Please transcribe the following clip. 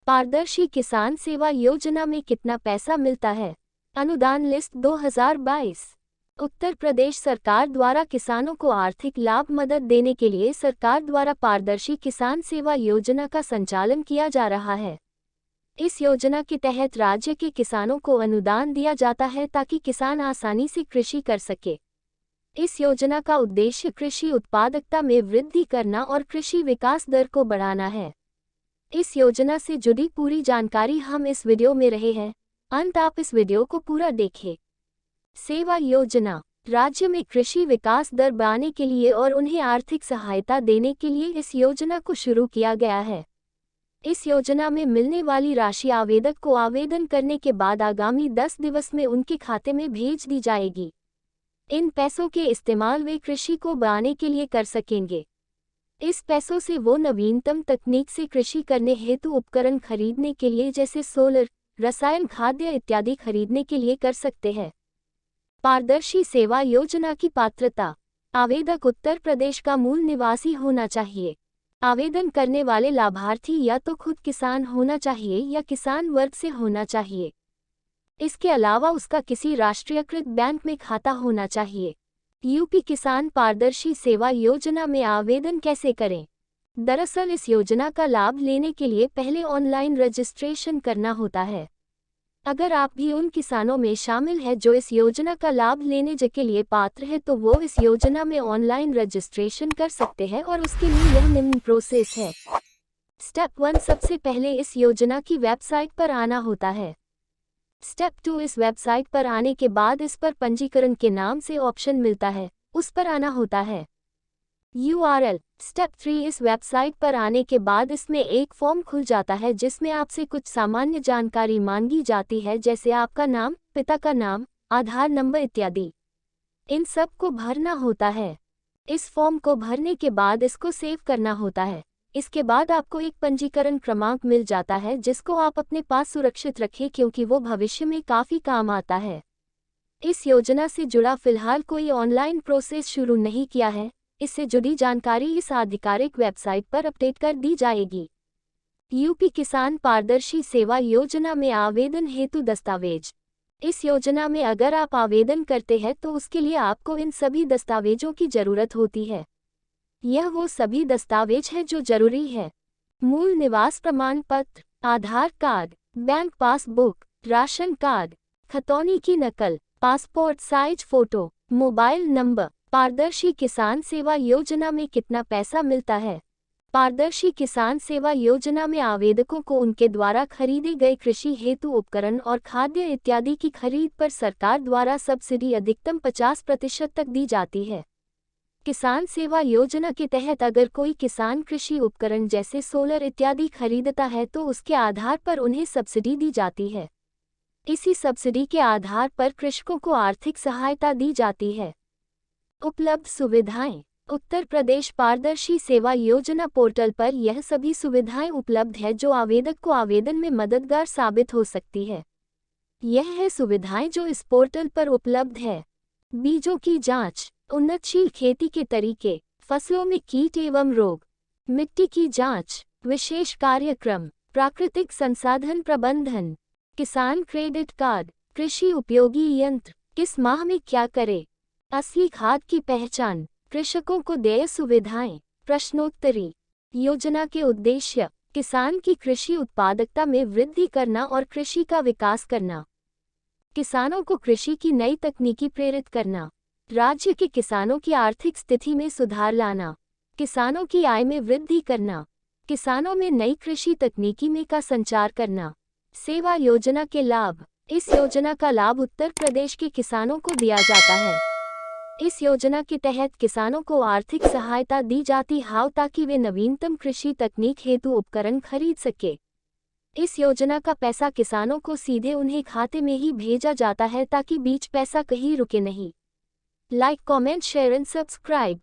पारदर्शी किसान सेवा योजना में कितना पैसा मिलता है? अनुदान लिस्ट 2022। उत्तर प्रदेश सरकार द्वारा किसानों को आर्थिक लाभ मदद देने के लिए सरकार द्वारा पारदर्शी किसान सेवा योजना का संचालन किया जा रहा है। इस योजना के तहत राज्य के किसानों को अनुदान दिया जाता है ताकि किसान आसानी से कृषि कर सके। इस योजना का उद्देश्य कृषि उत्पादकता में वृद्धि करना और कृषि विकास दर को बढ़ाना है। इस योजना से जुड़ी पूरी जानकारी हम इस वीडियो में रहे हैं, अंत आप इस वीडियो को पूरा देखें। सेवा योजना राज्य में कृषि विकास दर बढ़ाने के लिए और उन्हें आर्थिक सहायता देने के लिए इस योजना को शुरू किया गया है। इस योजना में मिलने वाली राशि आवेदक को आवेदन करने के बाद आगामी 10 दिवस में उनके खाते में भेज दी जाएगी। इन पैसों के इस्तेमाल वे कृषि को बढ़ाने के लिए कर सकेंगे। इस पैसों से वो नवीनतम तकनीक से कृषि करने हेतु उपकरण खरीदने के लिए जैसे सोलर, रसायन खाद्य इत्यादि खरीदने के लिए कर सकते हैं। पारदर्शी सेवा योजना की पात्रता। आवेदक उत्तर प्रदेश का मूल निवासी होना चाहिए। आवेदन करने वाले लाभार्थी या तो खुद किसान होना चाहिए या किसान वर्ग से होना चाहिए। इसके अलावा उसका किसी राष्ट्रीयकृत बैंक में खाता होना चाहिए। यूपी किसान पारदर्शी सेवा योजना में आवेदन कैसे करें? दरअसल इस योजना का लाभ लेने के लिए पहले ऑनलाइन रजिस्ट्रेशन करना होता है। अगर आप भी उन किसानों में शामिल हैं जो इस योजना का लाभ लेने के लिए पात्र है तो वो इस योजना में ऑनलाइन रजिस्ट्रेशन कर सकते हैं और उसके लिए यह निम्न प्रोसेस है। स्टेप 1, सबसे पहले इस योजना की वेबसाइट पर आना होता है। स्टेप 2, इस वेबसाइट पर आने के बाद इस पर पंजीकरण के नाम से ऑप्शन मिलता है, उस पर आना होता है। URL। स्टेप 3, इस वेबसाइट पर आने के बाद इसमें एक फॉर्म खुल जाता है जिसमें आपसे कुछ सामान्य जानकारी मांगी जाती है जैसे आपका नाम, पिता का नाम, आधार नंबर इत्यादि। इन सब को भरना होता है। इस फॉर्म को भरने के बाद इसको सेव करना होता है। इसके बाद आपको एक पंजीकरण क्रमांक मिल जाता है जिसको आप अपने पास सुरक्षित रखें क्योंकि वो भविष्य में काफ़ी काम आता है। इस योजना से जुड़ा फिलहाल कोई ऑनलाइन प्रोसेस शुरू नहीं किया है। इससे जुड़ी जानकारी इस आधिकारिक वेबसाइट पर अपडेट कर दी जाएगी। यूपी किसान पारदर्शी सेवा योजना में आवेदन हेतु दस्तावेज। इस योजना में अगर आप आवेदन करते हैं तो उसके लिए आपको इन सभी दस्तावेजों की ज़रूरत होती है। यह वो सभी दस्तावेज हैं जो जरूरी है। मूल निवास प्रमाण पत्र, Aadhaar card, bank passbook, ration card, खतौनी की नकल, passport size photo, mobile number. पारदर्शी किसान सेवा योजना में कितना पैसा मिलता है? पारदर्शी किसान सेवा योजना में आवेदकों को उनके द्वारा खरीदे गए कृषि हेतु उपकरण और खाद्य इत्यादि की खरीद पर सरकार द्वारा सब्सिडी अधिकतम 50% तक दी जाती है। किसान सेवा योजना के तहत अगर कोई किसान कृषि उपकरण जैसे सोलर इत्यादि खरीदता है तो उसके आधार पर उन्हें सब्सिडी दी जाती है। इसी सब्सिडी के आधार पर कृषकों को आर्थिक सहायता दी जाती है। उपलब्ध सुविधाएं। उत्तर प्रदेश पारदर्शी सेवा योजना पोर्टल पर यह सभी सुविधाएं उपलब्ध है जो आवेदक को आवेदन में मददगार साबित हो सकती है। यह है सुविधाएं जो इस पोर्टल पर उपलब्ध है। बीजों की जांच, उन्नतशील खेती के तरीके, फसलों में कीट एवं रोग, मिट्टी की जांच, विशेष कार्यक्रम, प्राकृतिक संसाधन प्रबंधन, किसान क्रेडिट कार्ड, कृषि उपयोगी यंत्र, किस माह में क्या करें, असली खाद की पहचान, कृषकों को देय सुविधाएं, प्रश्नोत्तरी। योजना के उद्देश्य, किसान की कृषि उत्पादकता में वृद्धि करना और कृषि का विकास करना, किसानों को कृषि की नई तकनीकी प्रेरित करना, राज्य के किसानों की आर्थिक स्थिति में सुधार लाना, किसानों की आय में वृद्धि करना, किसानों में नई कृषि तकनीकी में का संचार करना। सेवा योजना के लाभ। इस योजना का लाभ उत्तर प्रदेश के किसानों को दिया जाता है। इस योजना के तहत किसानों को आर्थिक सहायता दी जाती है ताकि वे नवीनतम कृषि तकनीक हेतु उपकरण खरीद सके। इस योजना का पैसा किसानों को सीधे उन्हें खाते में ही भेजा जाता है ताकि बीच पैसा कहीं रुके नहीं। Like, comment, share and subscribe.